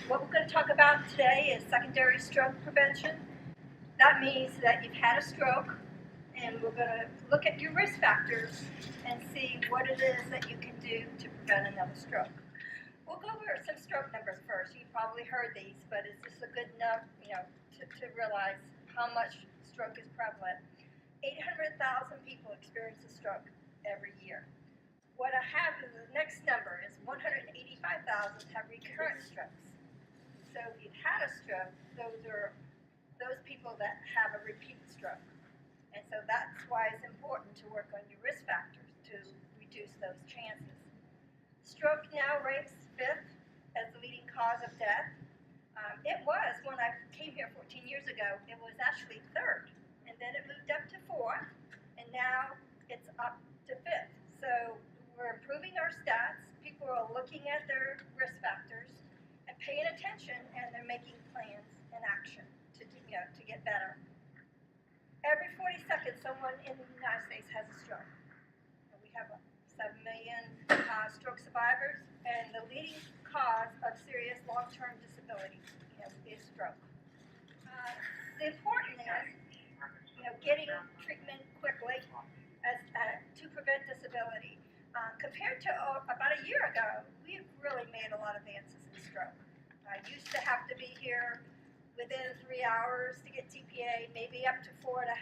What we're going to talk about today is secondary stroke prevention. That means that you've had a stroke, and we're going to look at your risk factors and see what it is that you can do to prevent another stroke. We'll go over some stroke numbers first. You've probably heard these, but it's just a good enough, to realize how much stroke is prevalent. 800,000 people experience a stroke every year. What I have is the next number is 185,000 have recurrent strokes. So if you've had a stroke, those are those people that have a repeat stroke. And so that's why it's important to work on your risk factors to reduce those chances. Stroke now ranks 5th as the leading cause of death. It was, when I came here 14 years ago, it was actually 3rd. And then it moved up to 4th, and now it's up to 5th. So we're improving our stats. People are looking at their risk factors and paying attention, and they're making plans and action to get better. Every 40 seconds, someone in the United States has a stroke. And we have 7 million stroke survivors, and the leading cause of serious long-term disability is stroke. The important is getting treatment quickly to prevent disability. Compared to about a year ago, we've really made a lot of advances in stroke. I used to have to be here within 3 hours to get TPA, maybe up to 4.5.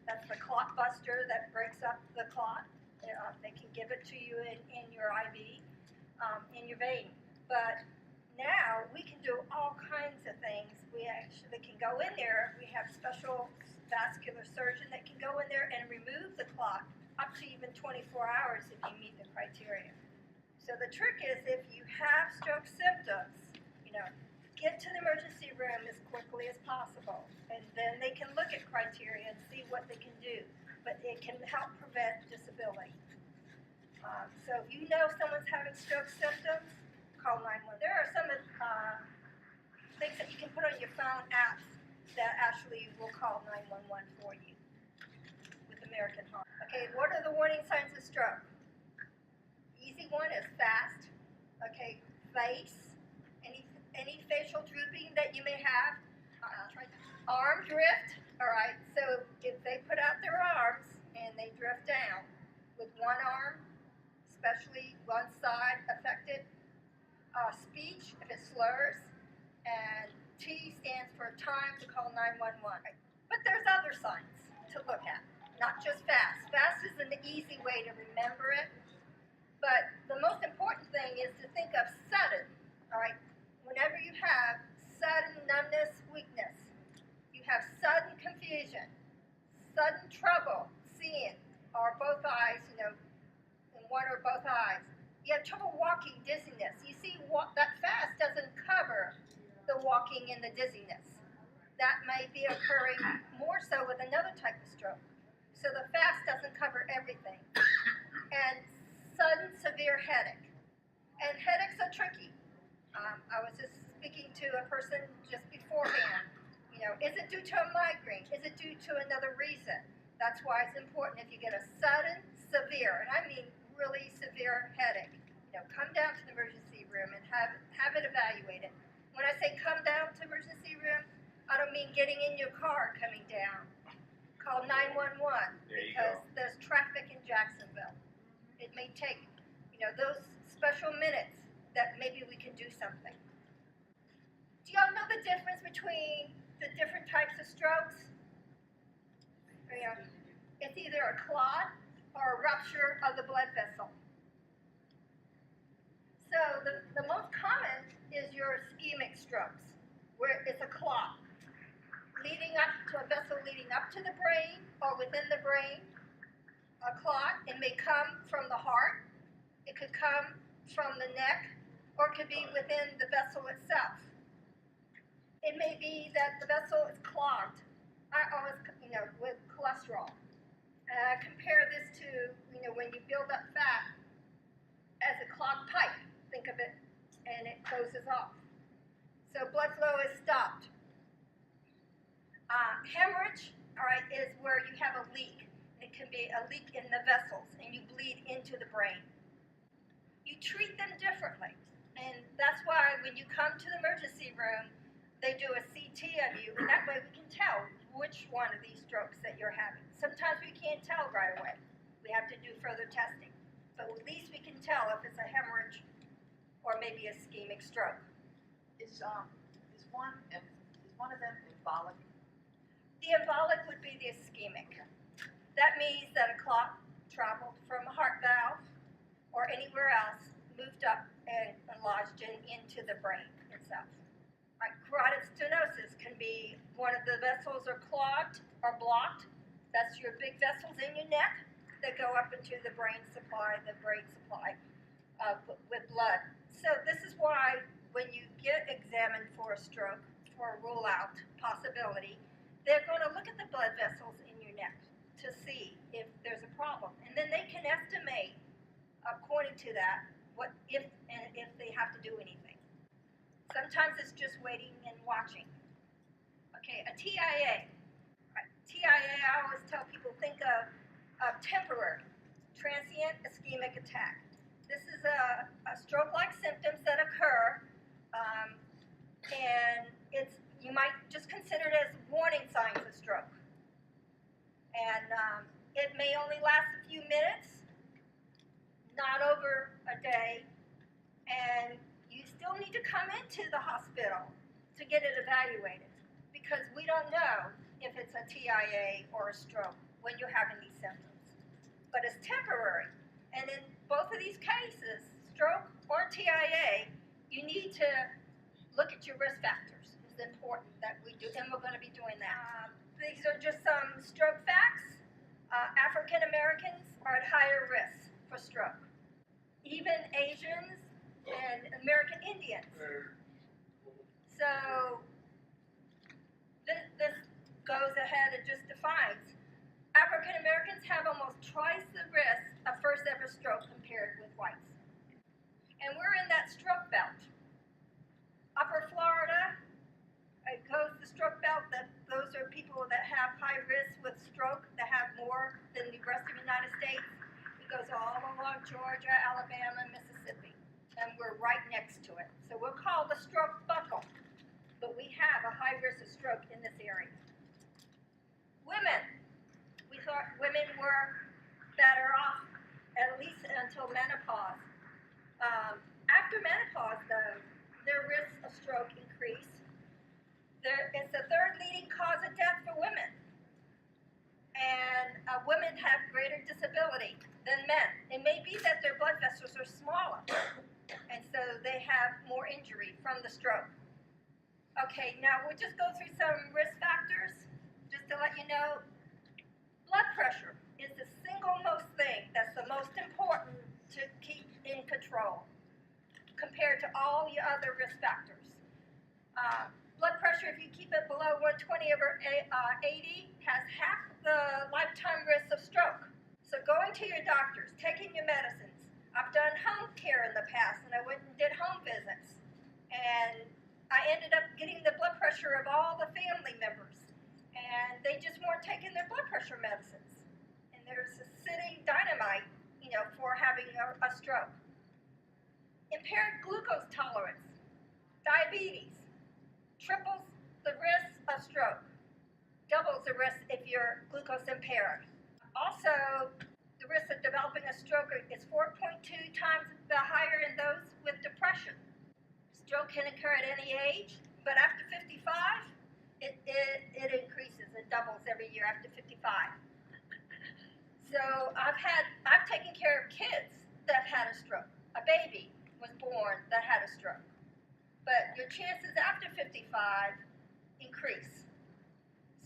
That's the clot buster that breaks up the clot. They can give it to you in your IV, in your vein. But now we can do all kinds of things. We actually can go in there. We have special vascular surgeon that can go in there and remove the clot up to even 24 hours if you meet the criteria. So the trick is, if you have stroke symptoms, get to the emergency room as quickly as possible, and then they can look at criteria and see what they can do. But it can help prevent disability. So if you know someone's having stroke symptoms, call 911. There are some things that you can put on your phone, apps that actually will call 911 for you with American Heart. Okay, what are the warning signs of stroke? Easy one is fast. Okay, face, any facial drooping that you may have. Arm drift. All right, so if they put out their arms and they drift down with one arm, especially one side affected. Speech, if it slurs, and T stands for time to call 911. But there's other signs to look at, not just fast. Fast is an easy way to remember it, but the most important thing is to think of sudden. All right, whenever you have sudden numbness, weakness, you have sudden confusion, sudden trouble seeing, or both eyes, in one or both eyes. You have trouble walking, dizziness. You see, that fast doesn't cover the walking and the dizziness. That may be occurring more so with another type of stroke. So the fast doesn't cover everything. And sudden severe headache. And headaches are tricky. I was just speaking to a person just beforehand. Is it due to a migraine? Is it due to another reason? That's why it's important, if you get a sudden, severe, and I mean really severe headache, come down to the emergency room and have it evaluated. When I say come down to the emergency room, I don't mean getting in your car coming down. Call 911 because there's traffic in Jacksonville. It may take, those special minutes that maybe we can do something. Do y'all know the difference between the different types of strokes? It's either a clot or a rupture of the blood vessel. So the most common is your ischemic strokes, where it's a clot leading up to a vessel leading up to the brain or within the brain. A clot, it may come from the heart, it could come from the neck, or it could be within the vessel itself. It may be that the vessel is clogged. I always, with cholesterol. Compare this to, when you build up fat as a clogged pipe. Think of it, and it closes off. So blood flow is stopped. Hemorrhage, all right, is where you have a leak. It can be a leak in the vessels, and you bleed into the brain. You treat them differently, and that's why when when you come to the emergency room, they do a CT of you, and that way we can tell which one of these strokes that you're having. Sometimes we can't tell right away. We have to do further testing. But at least we can tell if it's a hemorrhage or maybe a ischemic stroke. Is one of them embolic? The embolic would be the ischemic. That means that a clot traveled from a heart valve or anywhere else, moved up and lodged into the brain itself. Right. Carotid stenosis can be one of the vessels are clogged or blocked. That's your big vessels in your neck that go up into the brain supply with blood. So this is why when you get examined for a stroke, for a rule out possibility, they're going to look at the blood vessels in your neck to see if there's a problem. And then they can estimate, according to that, what if they have to do anything. Sometimes it's just waiting and watching. Okay, a TIA. TIA, I always tell people, think of temporary, transient ischemic attack. This is a stroke-like symptoms that occur, and you might just consider it as warning signs of stroke. And it may only last a few minutes, not over a day, and you still need to come into the hospital to get it evaluated because we don't know if it's a TIA or a stroke when you're having these symptoms. But it's temporary. And in both of these cases, stroke or TIA, you need to look at your risk factors. It's important that we do, and we're going to be doing that. These are just some stroke facts. African Americans are at higher risk for stroke. Even Asians and American Indians. So this goes ahead and just defines African Americans have almost twice the risk of first ever stroke compared with whites. And we're in that stroke belt. Upper Florida, it goes the stroke belt, that those are people that have high risk with stroke, that have more than the rest of the United States. It goes all along Georgia, Alabama, Mississippi, and we're right next to it. So we're called the stroke buckle, but we have a high risk of stroke in this area. Women, we thought women were better off at least until menopause. After menopause, though, their risk of stroke increase. It's the third leading cause of death for women. And women have greater disability than men. It may be that their blood vessels are smaller, and so they have more injury from the stroke. Okay, now we'll just go through some risk factors, just to let you know. Blood pressure is the single most thing that's the most important to keep in control compared to all the other risk factors. Blood pressure, if you keep it below 120 over 80, has half the lifetime risk of stroke. So going to your doctors, taking your medicines. I've done home care in the past, and I went and did home visits. And I ended up getting the blood pressure of all the family members. And they just weren't taking their blood pressure medicines. And there's a sitting dynamite, for having a stroke. Impaired glucose tolerance, diabetes, triples the risk of stroke, doubles the risk if you're glucose impaired. Also, the risk of developing a stroke is 4.2 times higher in those with depression. Stroke can occur at any age, but after 55, it increases. It doubles every year after 55. So I've taken care of kids that have had a stroke. A baby was born that had a stroke. But your chances after 55 increase.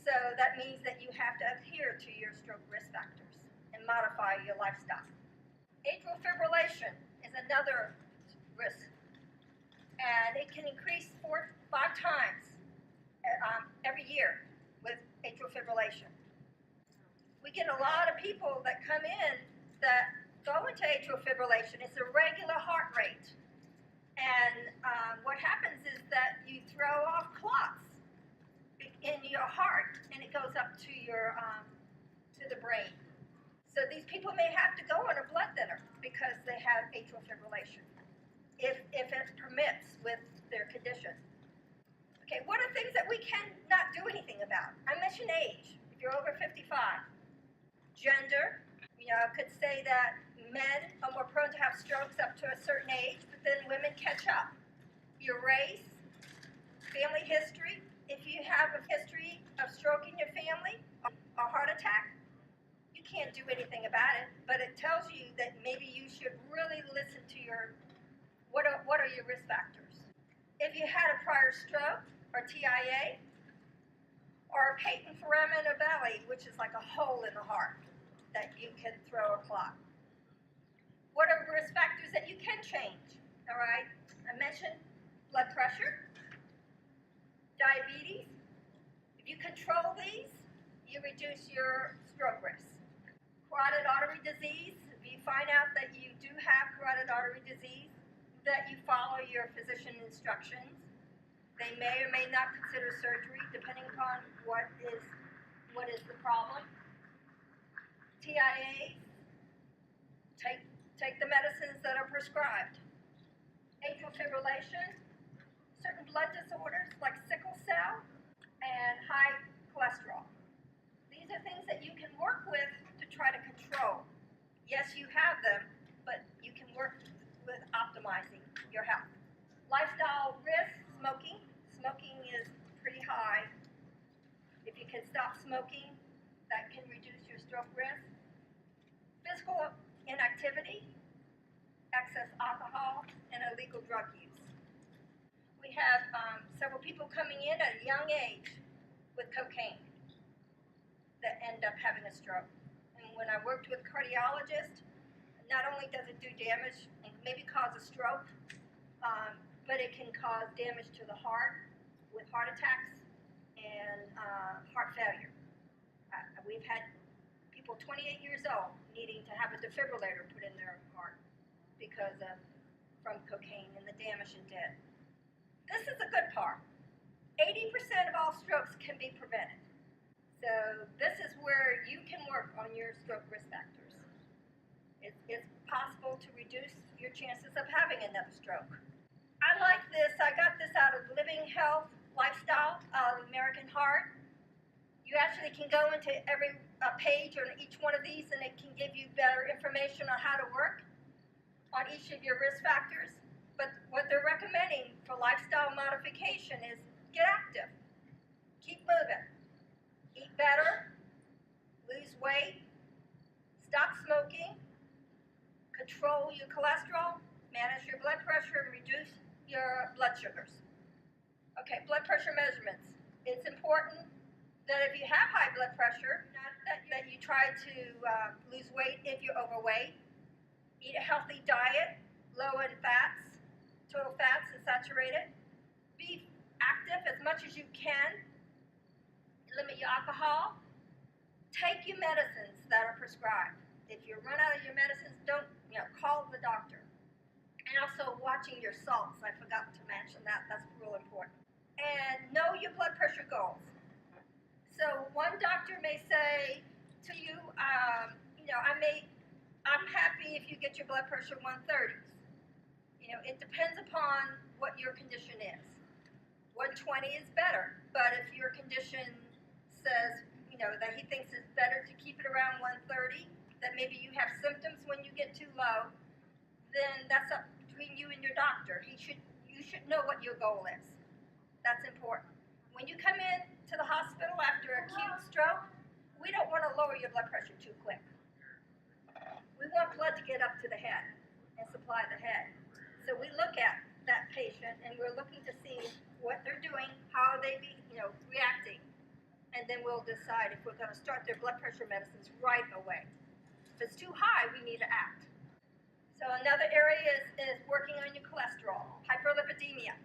So that means that you have to adhere to your stroke risk factors and modify your lifestyle. Atrial fibrillation is another risk, and it can increase 4 to 5 times every year with atrial fibrillation. We get a lot of people that come in that go into atrial fibrillation. It's a regular heart rate. And what happens is that you throw off clots in your heart, and it goes up to your to the brain. So these people may have to go on a blood thinner because they have atrial fibrillation, if it permits with their condition. Okay, what are things that we cannot do anything about? I mentioned age, if you're over 55. Gender, I could say that men are more prone to have strokes up to a certain age, but then women catch up. Your race, family history, if you have a history of stroke in your family, or heart attack, you can't do anything about it, but it tells you that maybe you should really listen to what are your risk factors. If you had a prior stroke, or TIA, or a patent foramen ovale, which is like a hole in the heart that you can throw a clot. What are risk factors that you can change? All right, I mentioned blood pressure, diabetes. If you control these, you reduce your stroke risk. Carotid artery disease, if you find out that you do have carotid artery disease, that you follow your physician instructions. They may or may not consider surgery, depending upon what is the problem. TIAs, take the medicines that are prescribed. Atrial fibrillation, certain blood disorders like sickle cell, and high cholesterol. These are things that you can work with to try to control. Yes, you have them, but you can work with optimizing your health. Lifestyle risk, smoking. Smoking is pretty high. If you can stop smoking, that can reduce your stroke risk. Physical inactivity, excess alcohol, and illegal drug use. We have several people coming in at a young age with cocaine that end up having a stroke. And when I worked with cardiologists, not only does it do damage and maybe cause a stroke, but it can cause damage to the heart with heart attacks and heart failure. We've had people 28 years old needing to have a defibrillator put in their heart because from cocaine and the damage it did. This is the good part. 80% of all strokes can be prevented. So this is where you can work on your stroke risk factors. It's possible to reduce your chances of having another stroke. I like this. I got this out of Living Health Lifestyle of American Heart. You actually can go into every page on each one of these, and it can give you better information on how to work on each of your risk factors. But what they're recommending for lifestyle modification is get active, keep moving, eat better, lose weight, stop smoking, control your cholesterol, manage your blood pressure, and reduce your blood sugars. Okay, blood pressure measurements. It's important that if you have high blood pressure, that you try to lose weight if you're overweight. Eat a healthy diet, low in fats, total fats and saturated. Be active as much as you can. Limit your alcohol. Take your medicines that are prescribed. If you run out of your medicines, don't call the doctor. And also watching your salts. I forgot to mention that. That's real important. And know your blood pressure goals. So one doctor may say to you, I'm happy if you get your blood pressure 130s. It depends upon what your condition is. 120 is better, but if your condition says, that he thinks it's better to keep it around 130, that maybe you have symptoms when you get too low, then that's up between you and your doctor. You should know what your goal is. That's important. When you come in to the hospital after acute stroke, we don't want to lower your blood pressure too quick. We want blood to get up to the head and supply the head. So we look at that patient and we're looking to see what they're doing, how they be, reacting, and then we'll decide if we're going to start their blood pressure medicines right away. If it's too high, we need to act. So another area is working on your cholesterol, hyperlipidemia.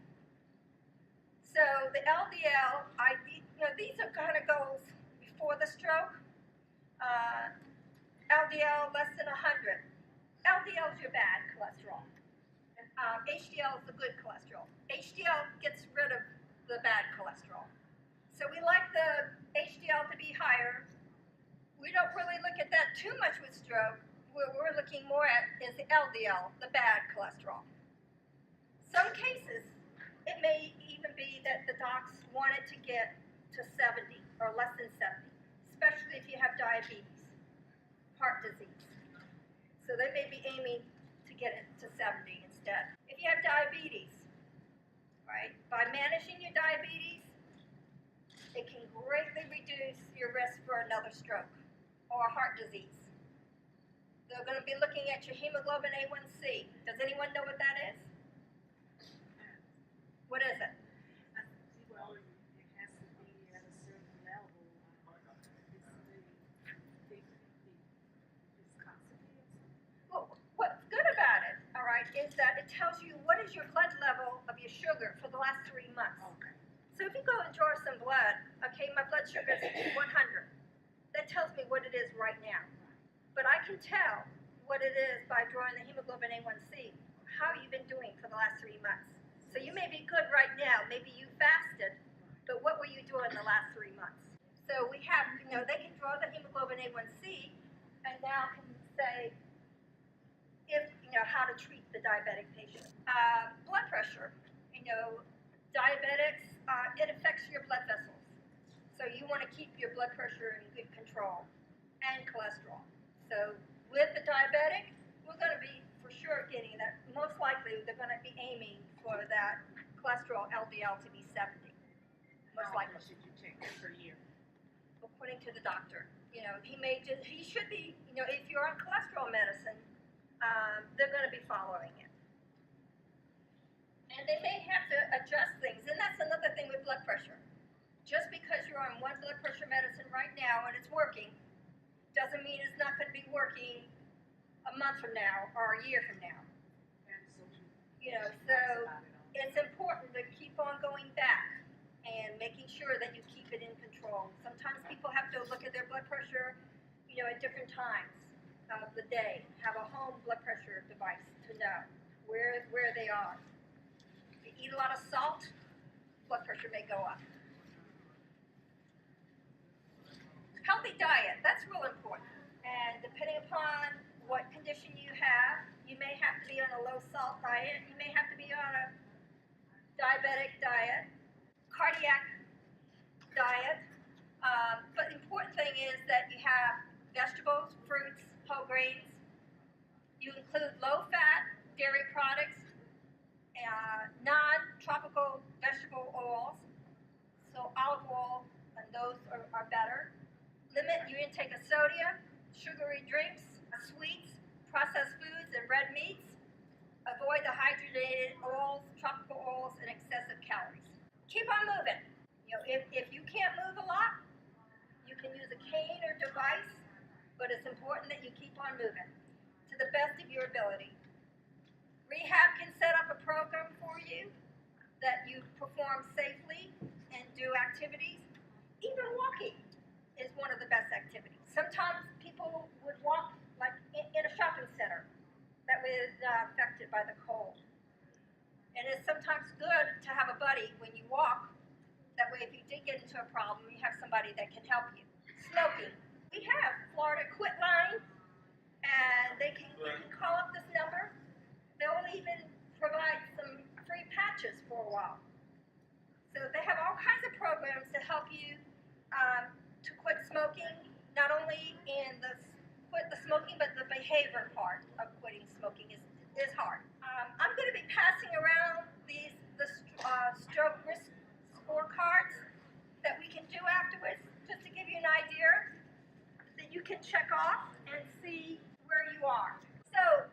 So the LDL, these are kind of goals before the stroke. LDL less than 100. LDL is your bad cholesterol. HDL is the good cholesterol. HDL gets rid of the bad cholesterol. So we like the HDL to be higher. We don't really look at that too much with stroke. What we're looking more at is the LDL, the bad cholesterol. Some cases, It may even be that the docs wanted to get to 70 or less than 70, especially if you have diabetes, heart disease. So they may be aiming to get it to 70 instead. If you have diabetes, right, by managing your diabetes, it can greatly reduce your risk for another stroke or heart disease. They're going to be looking at your hemoglobin A1C. Does anyone know what that is? What is it? Well, it has to be at a certain level. It's constipated. Well, what's good about it, all right, is that it tells you what is your blood level of your sugar for the last 3 months. Okay. So if you go and draw some blood, okay, my blood sugar is 100. That tells me what it is right now. But I can tell what it is by drawing the hemoglobin A1C, how you've been doing for the last 3 months. So you may be good right now, maybe you fasted, but what were you doing the last 3 months? So we have, they can draw the hemoglobin A1C and now can say if, how to treat the diabetic patient. Blood pressure, diabetics, it affects your blood vessels. So you want to keep your blood pressure in good control and cholesterol. So with the diabetic, we're going to be for sure getting that. Most likely, they're going to be aiming for that cholesterol LDL to be 70. Most likely. Should you take it per year? According to the doctor, he should be. If you're on cholesterol medicine, they're going to be following it. And they may have to adjust things, and that's another thing with blood pressure. Just because you're on one blood pressure medicine right now and it's working, doesn't mean it's not going to be working a month from now or a year from now. So it's important to keep on going back and making sure that you keep it in control. Sometimes people have to look at their blood pressure, at different times of the day. Have a home blood pressure device to know where they are. If you eat a lot of salt, blood pressure may go up. Healthy diet, that's real important. And depending upon what condition you have, you may have to be on a low salt diet, you may have to be on a diabetic diet, cardiac diet. But the important thing is that you have vegetables, fruits, whole grains. You include low-fat dairy products, non-tropical vegetable oils, so olive oil, and those are better. Limit your intake of sodium, sugary drinks, sweets, processed foods, and red meats. Avoid the hydrogenated oils, tropical oils, and excessive calories. Keep on moving. If you can't move a lot, you can use a cane or device, but it's important that you keep on moving to the best of your ability. Rehab can set up a program for you that you perform safely and do activities. Even walking is one of the best activities. Sometimes people would walk like in a shopping center that was affected by the cold. And it's sometimes good to have a buddy when you walk. That way if you did get into a problem, you have somebody that can help you. Smoking. We have Florida Quit Line, and you can call up this number. They'll even provide some free patches for a while. So they have all kinds of programs to help you to quit smoking, not only in the quit the smoking, but the behavior part of quitting smoking is hard. I'm going to be passing around the stroke risk scorecards that we can do afterwards, just to give you an idea that you can check off and see where you are. So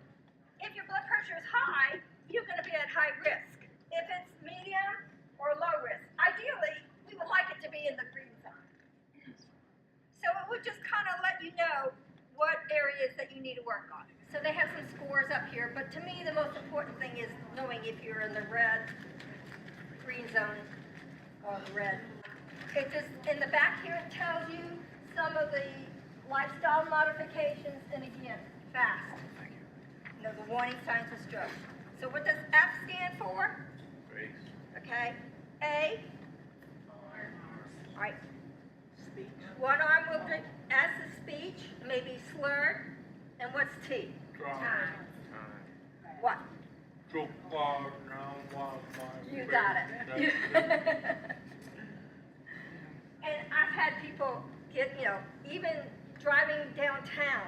if your blood pressure is high, you're going to be at high risk. If it's medium or low risk, ideally, we would like it to be in the green zone. So it would just kind of let you know what areas that you need to work on. So they have some scores up here, but to me the most important thing is knowing if you're in the red, green zone, or the red. It just, in the back here it tells you some of the lifestyle modifications, and again, fast. The warning signs of stroke. So what does F stand for? Grace. Okay. A. All right. Speech. One arm will drink. S is speech, maybe slurred. And what's T? Time. What? so far now, You got it. And I've had people get, even driving downtown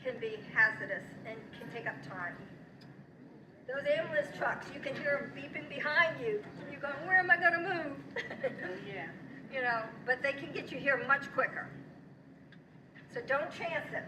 can be hazardous and can take up time. Those ambulance trucks, you can hear them beeping behind you. You're going, where am I going to move? Yeah. But they can get you here much quicker. So don't chance it.